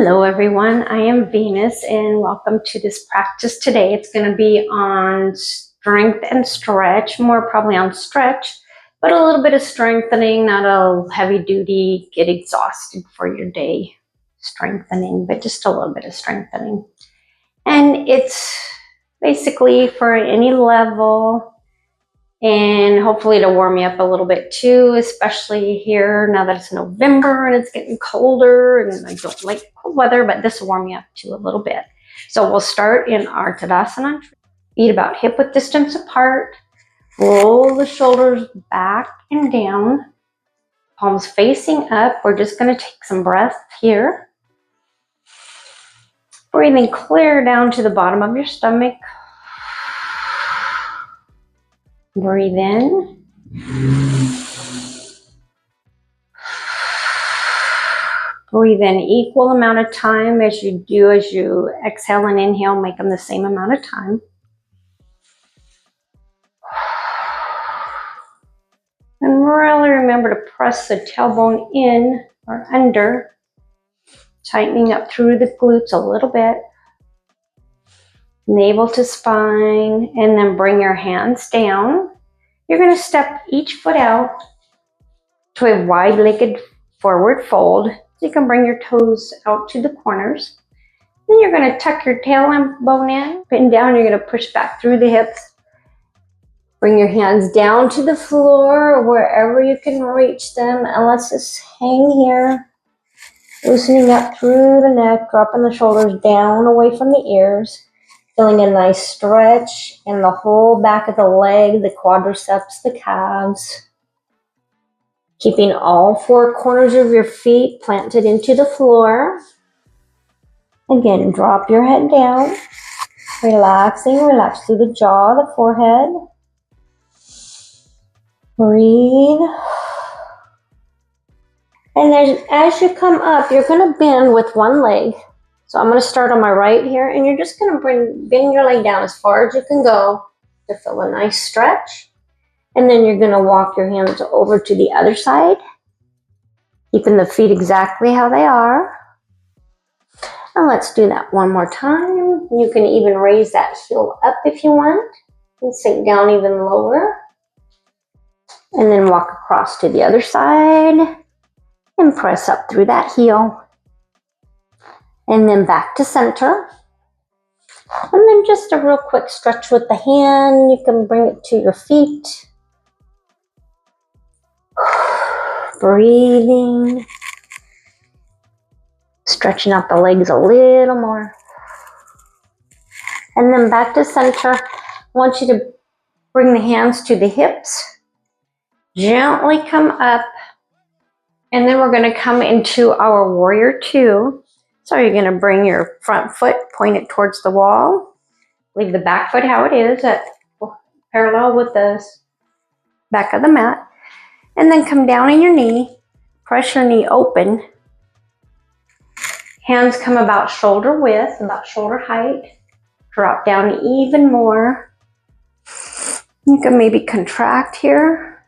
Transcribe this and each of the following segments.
Hello everyone, I am Venus and welcome to this practice today. It's going to be on strength and stretch, more probably on stretch, but a little bit of strengthening, not a heavy duty, get exhausted for your day strengthening, but just a little bit of strengthening. And it's basically for any level, and hopefully it'll warm you up a little bit too, especially here now that it's November and it's getting colder, and I don't like cold weather, but this will warm you up too a little bit. So we'll start in our Tadasana. Feet about hip width distance apart. Roll the shoulders back and down. Palms facing up. We're just going to take some breath here. Breathing clear down to the bottom of your stomach. Breathe in. Breathe in equal amount of time as you exhale and inhale. Make them the same amount of time. And really remember to press the tailbone in or under, tightening up through the glutes a little bit. Navel to spine, and then bring your hands down. You're going to step each foot out to a wide-legged forward fold. So you can bring your toes out to the corners. Then you're going to tuck your tailbone in, bend down. You're going to push back through the hips. Bring your hands down to the floor, wherever you can reach them, and let's just hang here. Loosening up through the neck, dropping the shoulders down away from the ears. Feeling a nice stretch in the whole back of the leg, the quadriceps, the calves. Keeping all four corners of your feet planted into the floor. Again, drop your head down. Relaxing, relax through the jaw, the forehead. Breathe. And as you come up, you're going to bend with one leg. So I'm going to start on my right here, and you're just going to bend your leg down as far as you can go to feel a nice stretch. And then you're going to walk your hands over to the other side, keeping the feet exactly how they are. And let's do that one more time. You can even raise that heel up if you want, and sink down even lower. And then walk across to the other side and press up through that heel. And then back to center. And then just a real quick stretch with the hand. You can bring it to your feet. Breathing. Stretching out the legs a little more. And then back to center. I want you to bring the hands to the hips. Gently come up. And then we're going to come into our warrior two. So you're going to bring your front foot, point it towards the wall. Leave the back foot how it is, parallel with the back of the mat. And then come down on your knee. Press your knee open. Hands come about shoulder width, about shoulder height. Drop down even more. You can maybe contract here.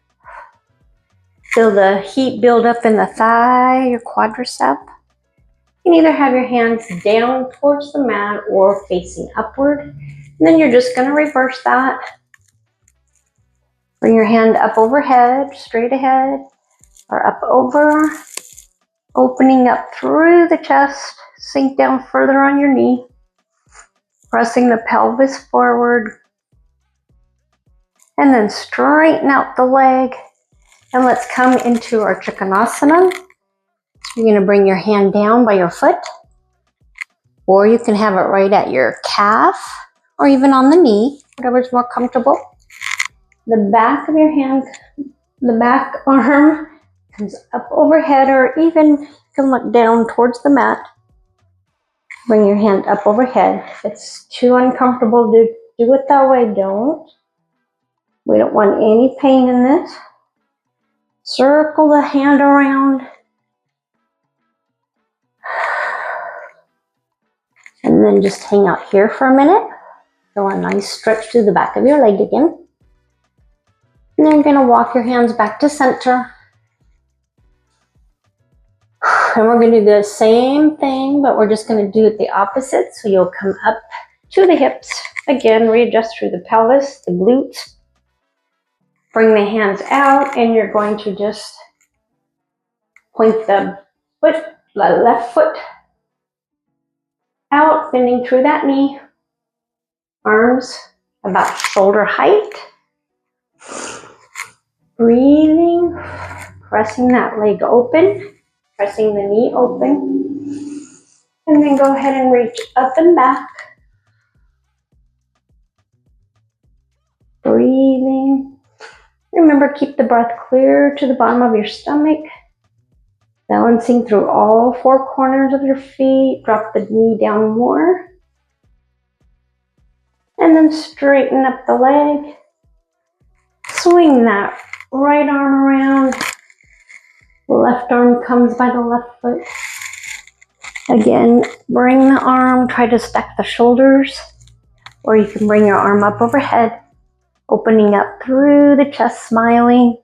Feel the heat build up in the thigh, your quadricep. You can either have your hands down towards the mat or facing upward. And then you're just going to reverse that. Bring your hand up overhead, straight ahead, or up over. Opening up through the chest. Sink down further on your knee. Pressing the pelvis forward. And then straighten out the leg. And let's come into our Trikonasana. You're going to bring your hand down by your foot, or you can have it right at your calf, or even on the knee, whatever's more comfortable. The back of your hand, the back arm comes up overhead, or even you can look down towards the mat. Bring your hand up overhead. If it's too uncomfortable to do it that way, don't. We don't want any pain in this. Circle the hand around. And then just hang out here for a minute. Feel a nice stretch through the back of your leg again. And then you're going to walk your hands back to center. And we're going to do the same thing, but we're just going to do it the opposite. So you'll come up to the hips. Again, readjust through the pelvis, the glutes. Bring the hands out, and you're going to just point the left foot out, bending through that knee. Arms about shoulder height. Breathing, pressing that leg open, pressing the knee open. And then go ahead and reach up and back. Breathing. Remember, keep the breath clear to the bottom of your stomach. Balancing through all four corners of your feet. Drop the knee down more. And then straighten up the leg. Swing that right arm around. Left arm comes by the left foot. Again, bring the arm, try to stack the shoulders, or you can bring your arm up overhead, opening up through the chest, smiling.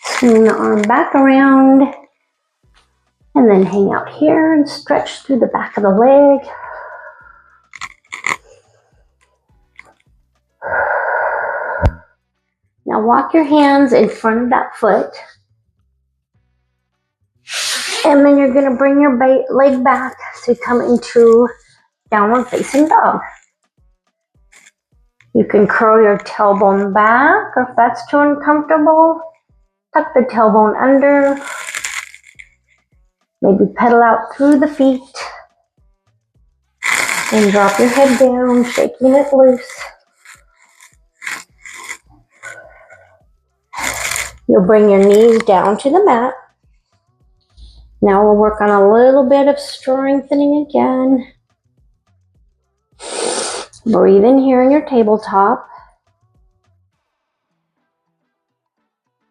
Swing the arm back around, and then hang out here and stretch through the back of the leg. Now walk your hands in front of that foot. And then you're going to bring your leg back to come into downward facing dog. You can curl your tailbone back, or if that's too uncomfortable, tuck the tailbone under. Maybe pedal out through the feet. And drop your head down, shaking it loose. You'll bring your knees down to the mat. Now we'll work on a little bit of strengthening again. Breathe in here in your tabletop.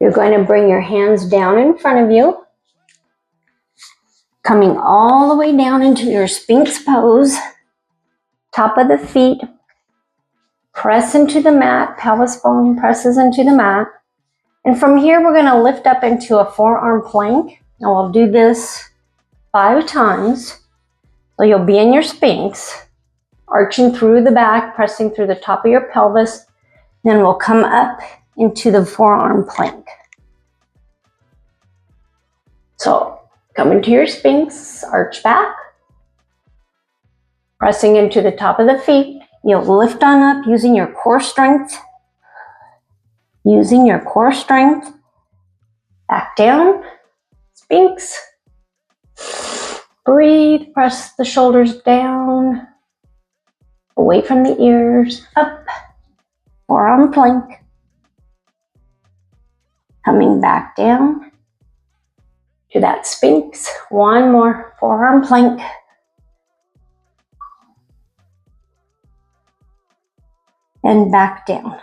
You're going to bring your hands down in front of you, coming all the way down into your Sphinx pose. Top of the feet, press into the mat, pelvis bone presses into the mat. And from here, we're going to lift up into a forearm plank. And we'll do this 5 times. So you'll be in your Sphinx, arching through the back, pressing through the top of your pelvis. Then we'll come up into the forearm plank. So come into your Sphinx, arch back, pressing into the top of the feet. You'll lift on up using your core strength. Using your core strength. Back down, Sphinx. Breathe, press the shoulders down, away from the ears, up, forearm plank. Coming back down to that Sphinx. One more, forearm plank. And back down.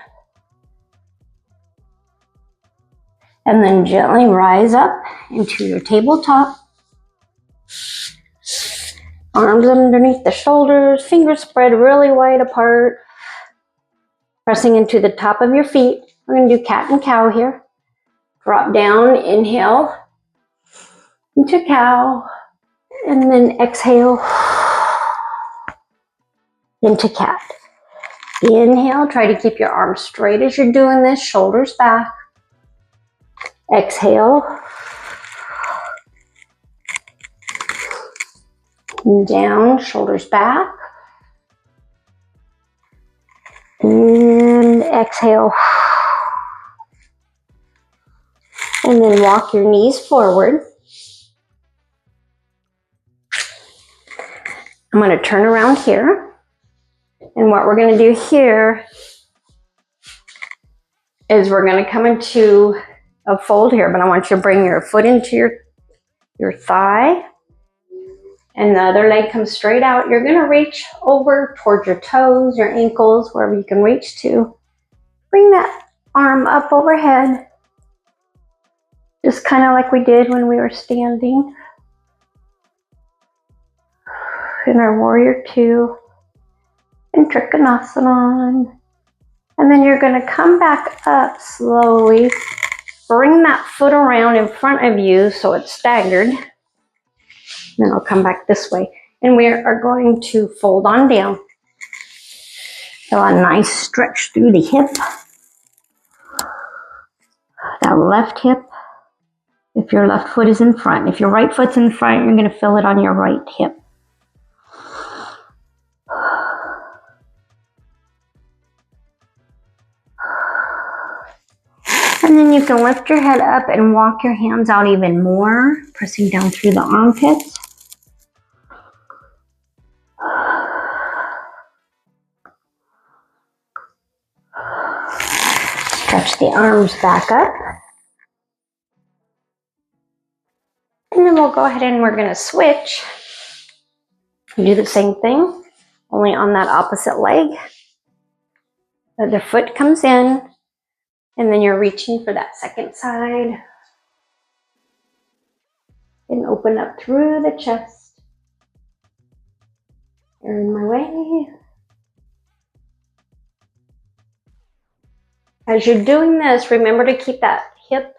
And then gently rise up into your tabletop. Arms underneath the shoulders, fingers spread really wide apart. Pressing into the top of your feet. We're going to do cat and cow here. Drop down, inhale into cow, and then exhale into cat. Inhale, try to keep your arms straight as you're doing this, shoulders back. Exhale. Down, shoulders back. And exhale. And then walk your knees forward. I'm going to turn around here. And what we're going to do here is we're going to come into a fold here, but I want you to bring your foot into your thigh. And the other leg comes straight out. You're going to reach over towards your toes, your ankles, wherever you can reach to. Bring that arm up overhead. Just kind of like we did when we were standing in our warrior 2 and Trikonasana. And then you're going to come back up slowly bring that foot around in front of you so it's staggered. Then I'll come back this way. And we are going to fold on down. So a nice stretch through the hip. That left hip. If your left foot is in front. If your right foot's in front, you're going to feel it on your right hip. And then you can lift your head up and walk your hands out even more, pressing down through the armpits. Stretch the arms back up. And then we'll go ahead and we're going to switch. Do the same thing, only on that opposite leg. The other foot comes in, and then you're reaching for that second side. And open up through the chest. You're in my way. As you're doing this, remember to keep that hip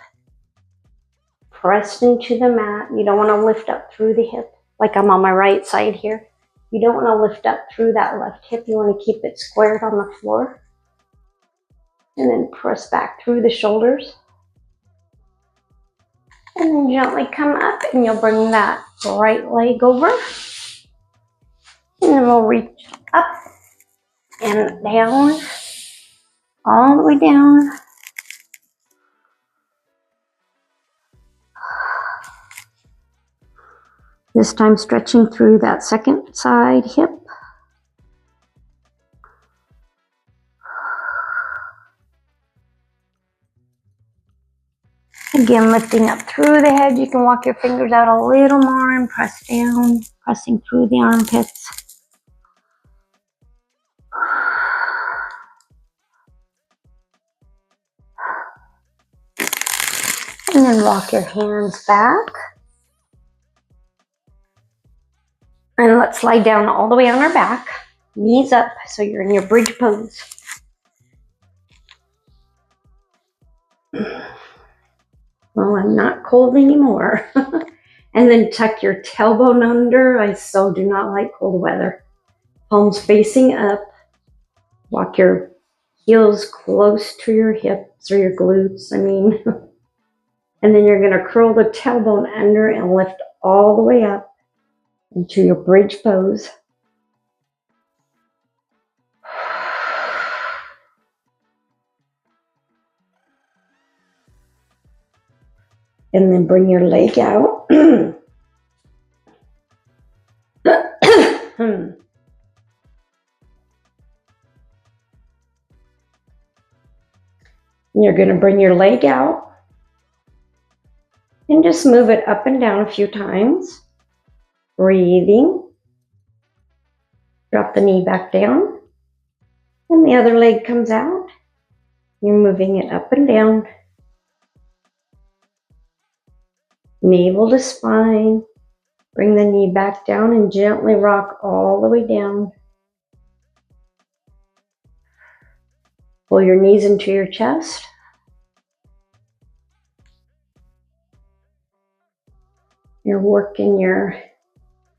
pressed into the mat. You don't want to lift up through the hip, like I'm on my right side here. You don't want to lift up through that left hip. You want to keep it squared on the floor. And then press back through the shoulders. And then gently come up and you'll bring that right leg over. And then we'll reach up and down, all the way down. This time stretching through that second side hip. Again, lifting up through the head. You can walk your fingers out a little more and press down, pressing through the armpits. And then walk your hands back. And let's lie down all the way on our back, knees up, so you're in your bridge pose. Well, I'm not cold anymore. And then tuck your tailbone under. I so do not like cold weather. Palms facing up. Walk your heels close to your hips or your glutes, And then you're going to curl the tailbone under and lift all the way up into your bridge pose. And then bring your leg out. You're going to bring your leg out and just move it up and down a few times. Breathing. Drop the knee back down. And the other leg comes out. You're moving it up and down. Navel to spine. Bring the knee back down and gently rock all the way down. Pull your knees into your chest. You're working your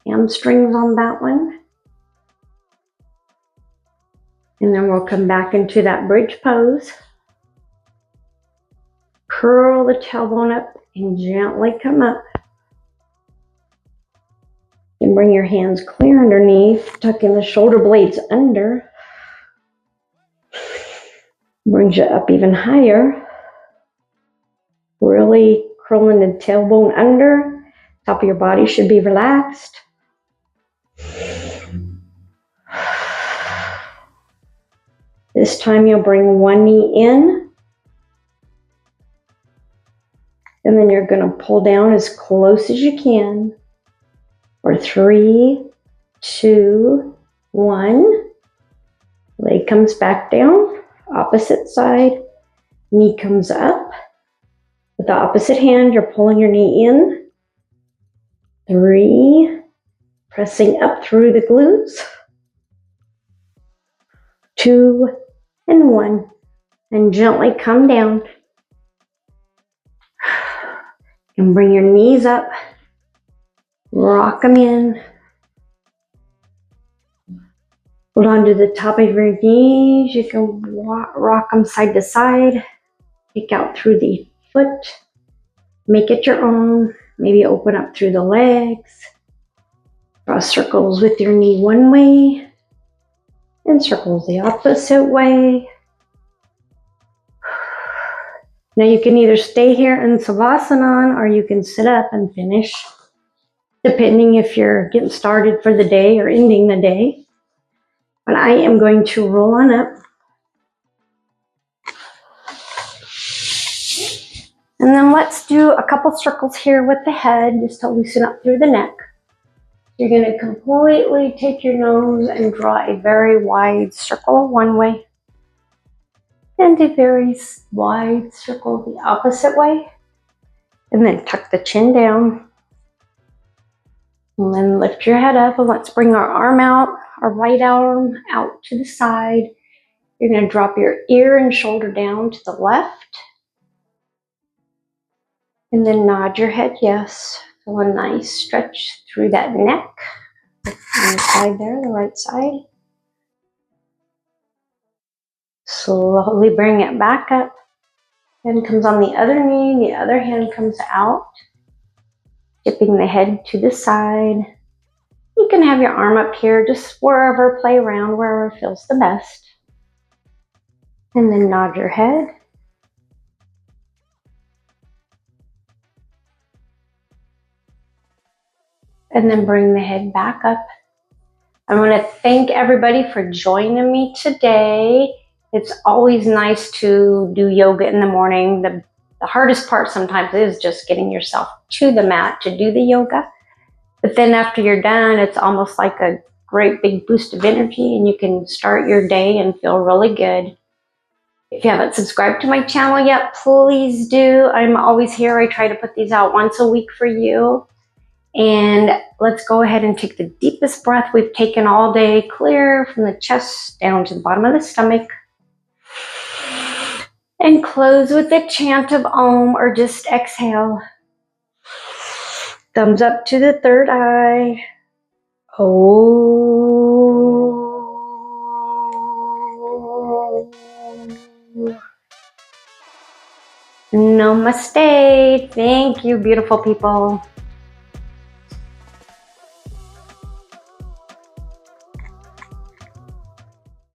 hamstrings on that one. And then we'll come back into that bridge pose. Curl the tailbone up and gently come up. And bring your hands clear underneath, tucking the shoulder blades under. Brings you up even higher. Really curling the tailbone under. Top of your body should be relaxed. This time you'll bring one knee in. And then you're going to pull down as close as you can. For 3, 2, 1. Leg comes back down. Opposite side. Knee comes up. With the opposite hand, you're pulling your knee in. 3. Pressing up through the glutes. 2 and 1. And gently come down. And bring your knees up. Rock them in. Hold on to the top of your knees. You can rock them side to side. Kick out through the foot. Make it your own. Maybe open up through the legs. Draw circles with your knee one way and circles the opposite way. Now you can either stay here in Savasana or you can sit up and finish, depending if you're getting started for the day or ending the day. But I am going to roll on up. And then let's do a couple circles here with the head just to loosen up through the neck. You're going to completely take your nose and draw a very wide circle one way and a very wide circle the opposite way. And then tuck the chin down. And then lift your head up and let's bring our arm out, our right arm out to the side. You're going to drop your ear and shoulder down to the left. And then nod your head yes. Feel a nice stretch through that neck. On the side there, the right side. Slowly bring it back up. Hand comes on the other knee, the other hand comes out. Tipping the head to the side. You can have your arm up here, just wherever, play around, wherever feels the best. And then nod your head. And then bring the head back up. I want to thank everybody for joining me today. It's always nice to do yoga in the morning. The hardest part sometimes is just getting yourself to the mat to do the yoga. But then after you're done, it's almost like a great big boost of energy and you can start your day and feel really good. If you haven't subscribed to my channel yet, please do. I'm always here. I try to put these out once a week for you. And let's go ahead and take the deepest breath we've taken all day, clear from the chest down to the bottom of the stomach. And close with a chant of Om or just exhale. Thumbs up to the third eye. Om. Namaste. Thank you, beautiful people.